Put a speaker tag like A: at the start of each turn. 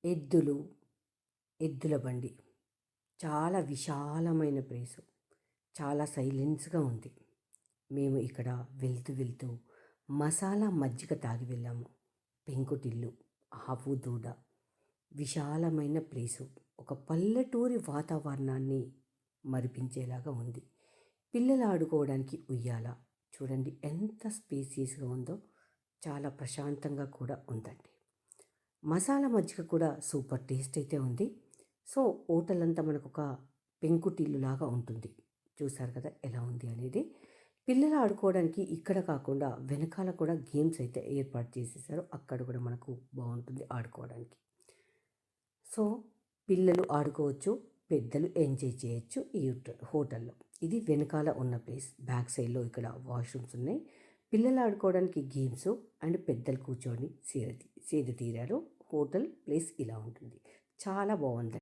A: ఎద్దులు, ఎద్దుల బండి. చాలా విశాలమైన ప్లేసు. చాలా సైలెన్స్‌గా ఉంది. మేము ఇక్కడ వెళ్తూ మసాలా మజ్జిగ తాగి వెళ్ళాము. పెంకుటిల్లు, ఆవు దూడ, విశాలమైన ప్లేసు. ఒక పల్లెటూరి వాతావరణాన్ని మరిపించేలాగా ఉంది. పిల్లలు ఆడుకోవడానికి ఉయ్యాల. చూడండి ఎంత స్పేసియస్‌గా ఉందో. చాలా ప్రశాంతంగా కూడా ఉందండి. మసాలా మజ్జిగ కూడా సూపర్ టేస్ట్ అయితే ఉంది. సో హోటల్ అంతా మనకు ఒక పెంకుటిల్లులాగా ఉంటుంది. చూసారు కదా ఎలా ఉంది అనేది. పిల్లలు ఆడుకోవడానికి ఇక్కడ కాకుండా వెనకాల కూడా గేమ్స్ అయితే ఏర్పాటు చేసేసారు. అక్కడ కూడా మనకు బాగుంటుంది ఆడుకోవడానికి. సో పిల్లలు ఆడుకోవచ్చు, పెద్దలు ఎంజాయ్ చేయొచ్చు ఈ హోటల్లో. ఇది వెనకాల ఉన్న ప్లేస్. బ్యాక్ సైడ్లో ఇక్కడ వాష్రూమ్స్ ఉన్నాయి. పిల్లలు ఆడుకోవడానికి గేమ్స్ అండ్ పెద్దలు కూర్చొని సేద తీరారు. హోటల్ ప్లేస్ ఇలా ఉంటుంది. చాలా బాగుంది.